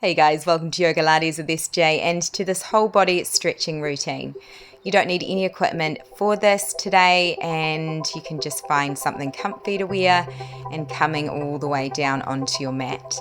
Hey guys, welcome to Yogalates with SJ and to this whole body stretching routine. You don't need any equipment for this today, and you can just find something comfy to wear and coming all the way down onto your mat.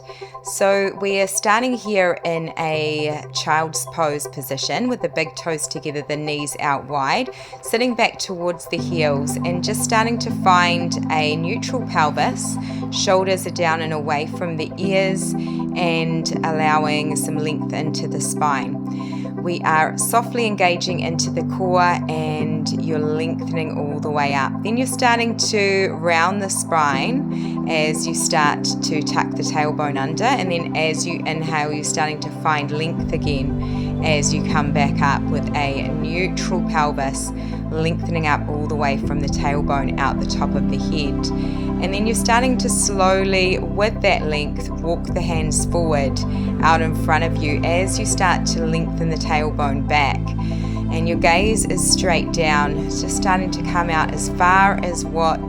So we're starting here in a child's pose position with the big toes together, the knees out wide, sitting back towards the heels and just starting to find a neutral pelvis. Shoulders are down and away from the ears and allowing some length into the spine. We are softly engaging into the core and you're lengthening all the way up. Then you're starting to round the spine as you start to tuck the tailbone under, and then as you inhale you're starting to find length again as you come back up with a neutral pelvis, lengthening up all the way from the tailbone out the top of the head. And then you're starting to slowly, with that length, walk the hands forward out in front of you as you start to lengthen the tailbone back. And your gaze is straight down. It's just starting to come out as far as what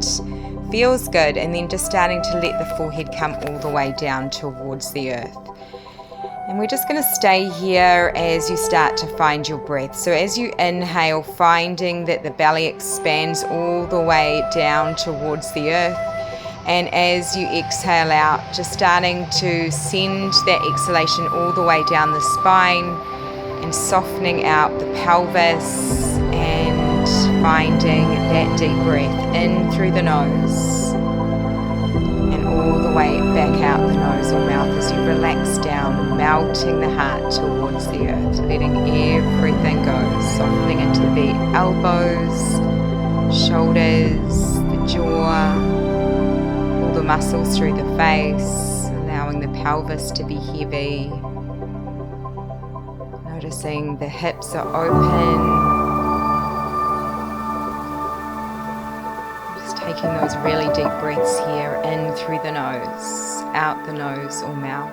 feels good, and then just starting to let the forehead come all the way down towards the earth. And we're just going to stay here as you start to find your breath. So as you inhale, finding that the belly expands all the way down towards the earth. And as you exhale out, just starting to send that exhalation all the way down the spine and softening out the pelvis and finding that deep breath in through the nose and all the way back out the nose or mouth as you relax down, melting the heart towards the earth, letting everything go, softening into the elbows, shoulders, the jaw, the muscles through the face, allowing the pelvis to be heavy. Noticing the hips are open. Just taking those really deep breaths here, in through the nose, out the nose or mouth.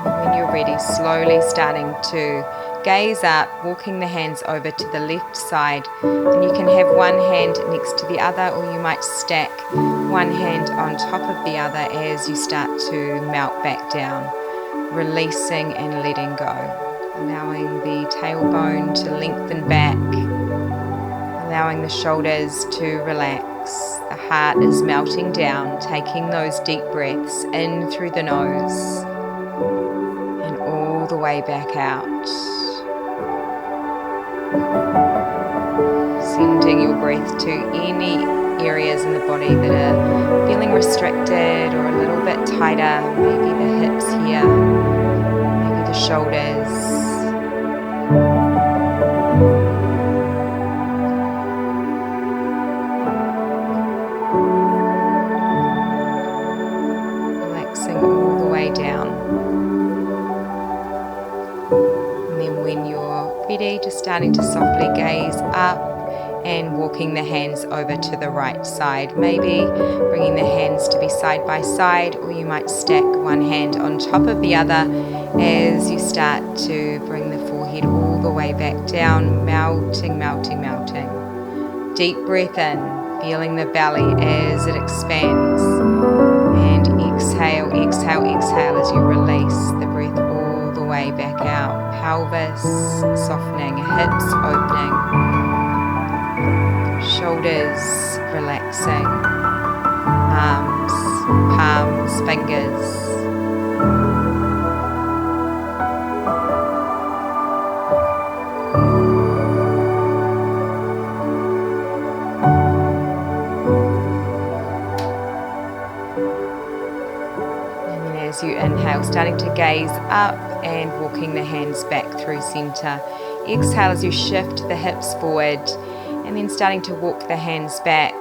When you're ready, slowly starting to gaze up, walking the hands over to the left side, and you can have one hand next to the other, or you might stack one hand on top of the other as you start to melt back down, releasing and letting go, allowing the tailbone to lengthen back, allowing the shoulders to relax. The heart is melting down, taking those deep breaths in through the nose all the way back out. Sending your breath to any areas in the body that are feeling restricted or a little bit tighter. Maybe the hips here, maybe the shoulders. Relaxing all the way down. When you're ready, just starting to softly gaze up and walking the hands over to the right side. Maybe bringing the hands to be side by side, or you might stack one hand on top of the other as you start to bring the forehead all the way back down, melting, melting, melting. Deep breath in, feeling the belly as it expands, and exhale, exhale, exhale as you release the breath all the way back out. Pelvis softening, hips opening, shoulders relaxing, arms, palms, fingers. And then as you inhale, starting to gaze up and walking the hands back through center. Exhale as you shift the hips forward, and then starting to walk the hands back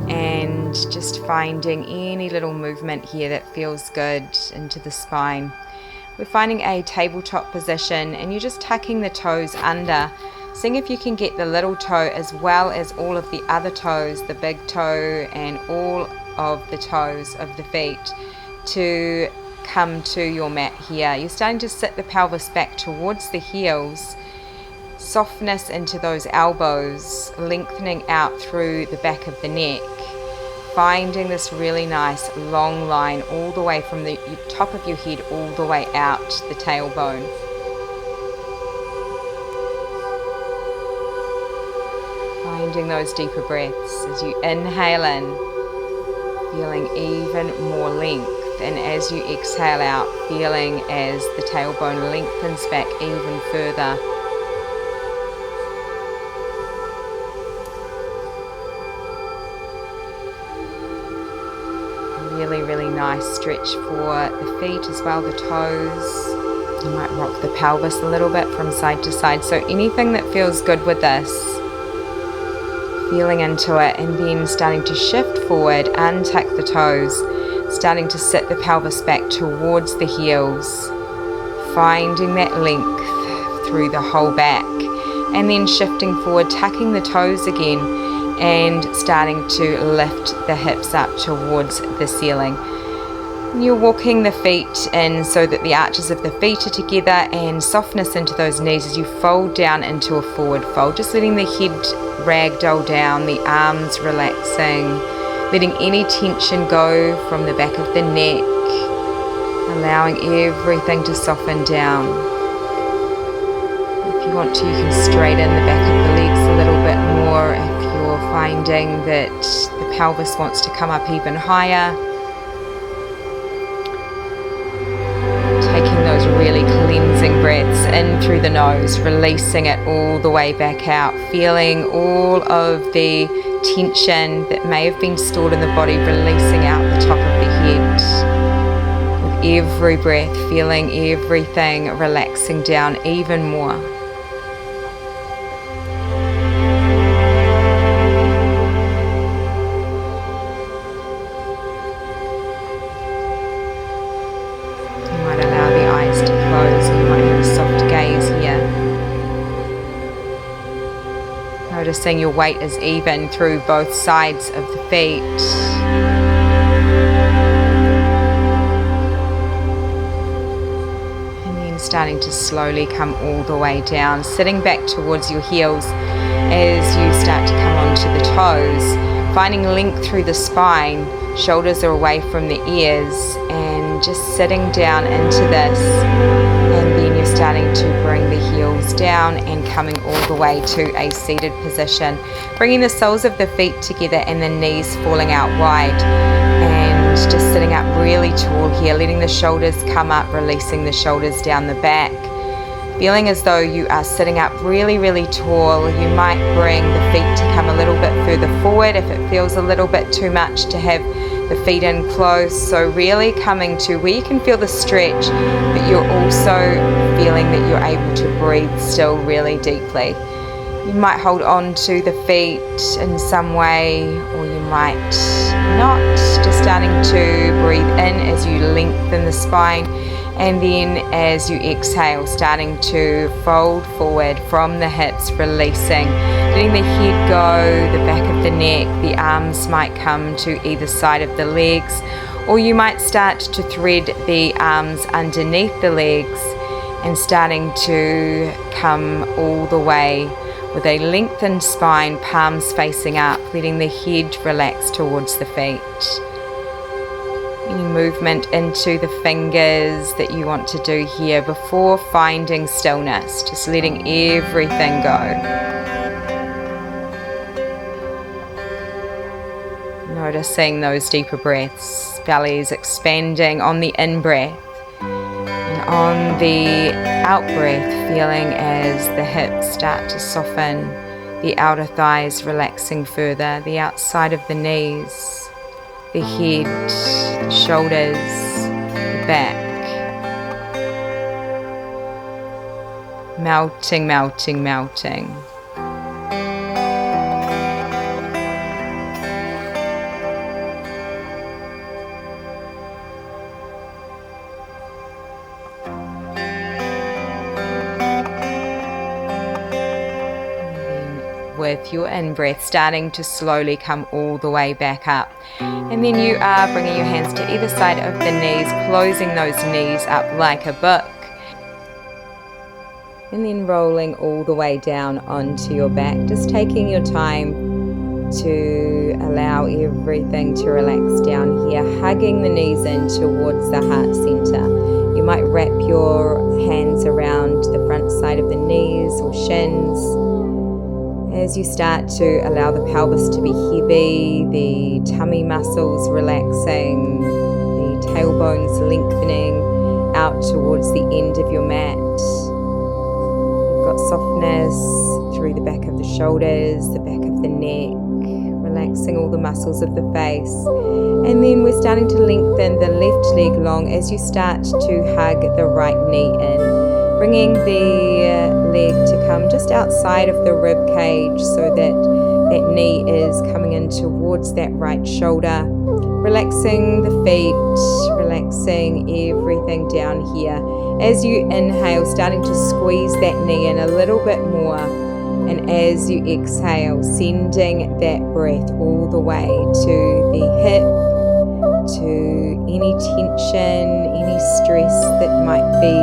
and just finding any little movement here that feels good into the spine. We're finding a tabletop position, and you're just tucking the toes under, seeing if you can get the little toe as well as all of the other toes, the big toe and all of the toes of the feet, to come to your mat here. You're starting to sit the pelvis back towards the heels, softness into those elbows, lengthening out through the back of the neck, finding this really nice long line all the way from the top of your head all the way out the tailbone. Finding those deeper breaths as you inhale in, feeling even more length, and as you exhale out, feeling as the tailbone lengthens back even further. Really nice stretch for the feet as well, the toes. You might rock the pelvis a little bit from side to side, so anything that feels good with this, feeling into it, and then starting to shift forward, untuck the toes, starting to sit the pelvis back towards the heels, finding that length through the whole back, and then shifting forward, tucking the toes again, and starting to lift the hips up towards the ceiling. You're walking the feet in so that the arches of the feet are together, and softness into those knees as you fold down into a forward fold, just letting the head ragdoll down, the arms relaxing, letting any tension go from the back of the neck, allowing everything to soften down. If you want to, you can straighten the back of the legs a little bit more if you're finding that the pelvis wants to come up even higher. Taking those really cleansing breaths in through the nose, releasing it all the way back out, feeling all of the tension that may have been stored in the body releasing out the top of the head. With every breath, feeling everything relaxing down even more. Noticing your weight is even through both sides of the feet. And then starting to slowly come all the way down, sitting back towards your heels as you start to come onto the toes, finding length through the spine, shoulders are away from the ears, and just sitting down into this. And then you're starting to bring the heels down and coming all the way to a seated position, bringing the soles of the feet together and the knees falling out wide, and just sitting up really tall here, letting the shoulders come up, releasing the shoulders down the back, feeling as though you are sitting up really tall. You might bring the feet to come a little bit further forward if it feels a little bit too much to have the feet in close, so really coming to where you can feel the stretch, but you're also feeling that you're able to breathe still really deeply. You might hold on to the feet in some way, or you might not, just starting to breathe in as you lengthen the spine, and then as you exhale, starting to fold forward from the hips, releasing, letting the head go, the back of the neck, the arms might come to either side of the legs, or you might start to thread the arms underneath the legs and starting to come all the way with a lengthened spine, palms facing up, letting the head relax towards the feet. Any movement into the fingers that you want to do here before finding stillness, just letting everything go. Noticing those deeper breaths, bellies expanding on the in-breath, and on the out-breath, feeling as the hips start to soften, the outer thighs relaxing further, the outside of the knees, the head, the shoulders, the back, melting. With your in-breath, starting to slowly come all the way back up. And then you are bringing your hands to either side of the knees, closing those knees up like a book. and then rolling all the way down onto your back, just taking your time to allow everything to relax down here, hugging the knees in towards the heart center. You might wrap your hands around the front side of the knees or shins as you start to allow the pelvis to be heavy, the tummy muscles relaxing, the tailbones lengthening out towards the end of your mat. You've got softness through the back of the shoulders, the back of the neck, relaxing all the muscles of the face. And then we're starting to lengthen the left leg long as you start to hug the right knee in, bringing the leg to come just outside of the rib cage so that that knee is coming in towards that right shoulder, relaxing the feet, relaxing everything down here. As you inhale, starting to squeeze that knee in a little bit more. And as you exhale, sending that breath all the way to the hip, to any tension, any stress that might be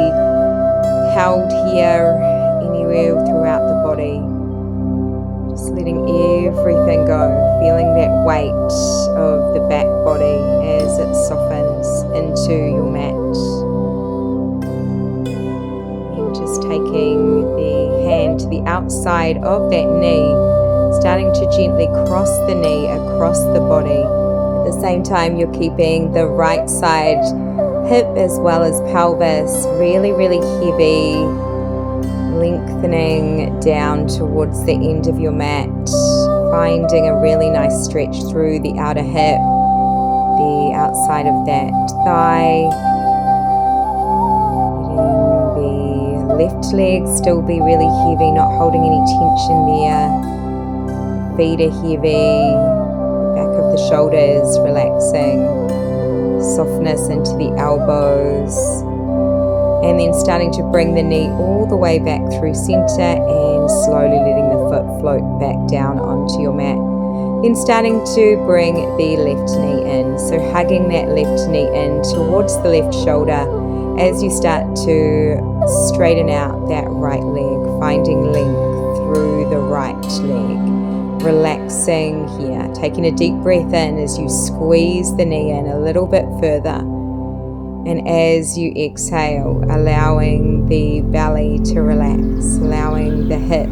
held here, anywhere throughout the body. Just letting everything go, feeling that weight of the back body as it softens into your mat. And just taking the hand to the outside of that knee, starting to gently cross the knee across the body. At the same time, you're keeping the right side hip as well as pelvis really, really heavy, lengthening down towards the end of your mat, finding a really nice stretch through the outer hip, the outside of that thigh, letting the left leg still be really heavy, not holding any tension there. Feet are heavy, the back of the shoulders relaxing, softness into the elbows, and then starting to bring the knee all the way back through center and slowly letting the foot float back down onto your mat. Then starting to bring the left knee in, so hugging that left knee in towards the left shoulder as you start to straighten out that right leg, finding length through the right leg. Relaxing here, taking a deep breath in as you squeeze the knee in a little bit further, and as you exhale, allowing the belly to relax, allowing the hip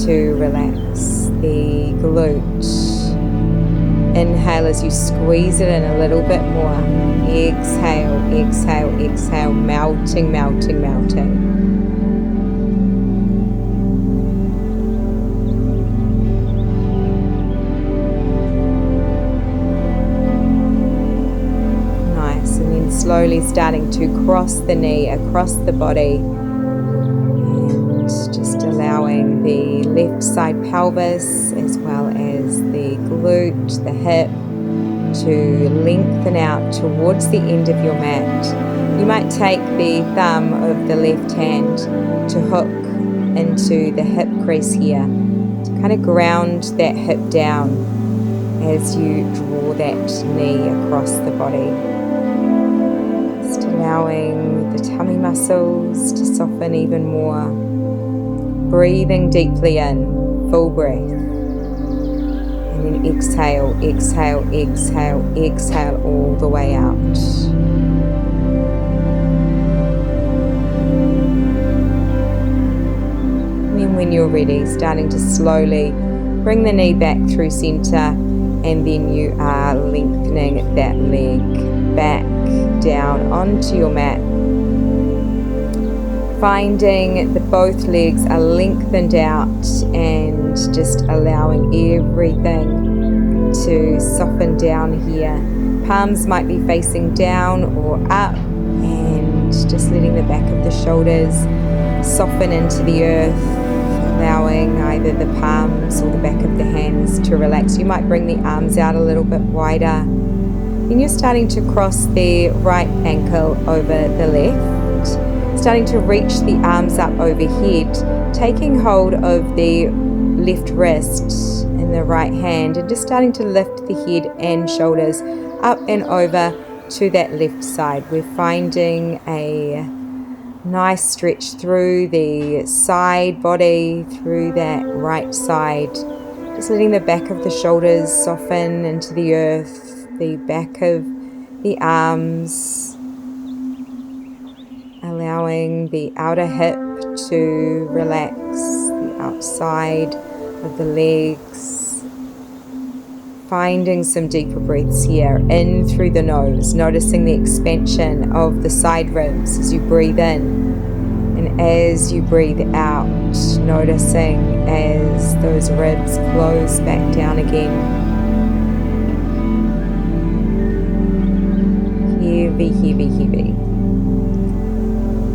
to relax, the glute. Inhale as you squeeze it in a little bit more. Exhale, exhale, exhale, melting, melting, melting. Slowly starting to cross the knee across the body and just allowing the left side pelvis as well as the glute, the hip to lengthen out towards the end of your mat. You might take the thumb of the left hand to hook into the hip crease here to kind of ground that hip down as you draw that knee across the body. Allowing the tummy muscles to soften even more. Breathing deeply in, full breath. And then exhale, exhale, exhale, exhale all the way out. And then when you're ready, starting to slowly bring the knee back through center, and then you are lengthening that leg back down onto your mat, finding that both legs are lengthened out and just allowing everything to soften down here. Palms might be facing down or up, and just letting the back of the shoulders soften into the earth, allowing either the palms or the back of the hands to relax. You might bring the arms out a little bit wider. Then you're starting to cross the right ankle over the left, starting to reach the arms up overhead, taking hold of the left wrist in the right hand and just starting to lift the head and shoulders up and over to that left side. We're finding a Nice stretch through the side body, through that right side. Just letting the back of the shoulders soften into the earth, the back of the arms, allowing the outer hip to relax, the outside of the legs. Finding some deeper breaths here, in through the nose, noticing the expansion of the side ribs as you breathe in. And as you breathe out, noticing as those ribs close back down again. Heavy, heavy, heavy.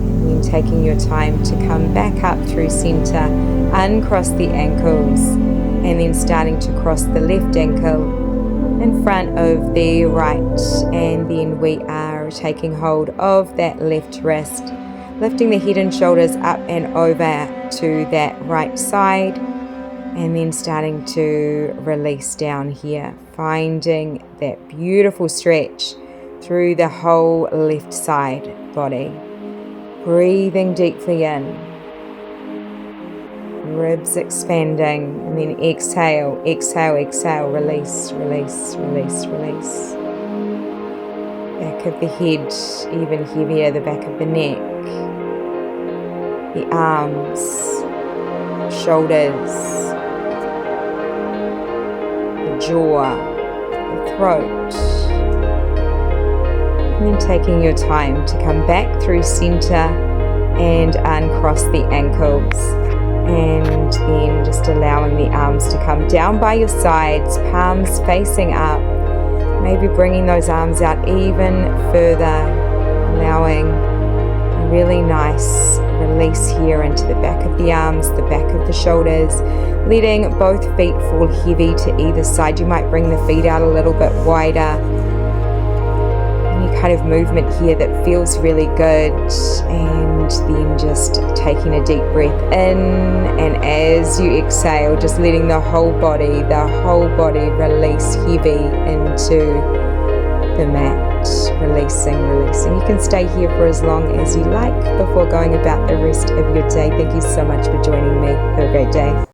And then taking your time to come back up through center, uncross the ankles, and then starting to cross the left ankle in front of the right. And then we are taking hold of that left wrist, lifting the head and shoulders up and over to that right side, and then starting to release down here, finding that beautiful stretch through the whole left side body. Breathing deeply in, ribs expanding, and then exhale, exhale, exhale, release, release, release, release. Back of the head, even heavier, the back of the neck, the arms, shoulders, the jaw, the throat. And then taking your time to come back through center and uncross the ankles. And then just allowing the arms to come down by your sides, palms facing up. Maybe bringing those arms out even further, allowing a really nice release here into the back of the arms, the back of the shoulders, letting both feet fall heavy to either side. You might bring the feet out a little bit wider. Any kind of movement here that feels really good, and then just taking a deep breath in, and as you exhale, just letting the whole body release heavy into the mat. Releasing, releasing. You can stay here for as long as you like before going about the rest of your day. Thank you so much for joining me. Have a great day.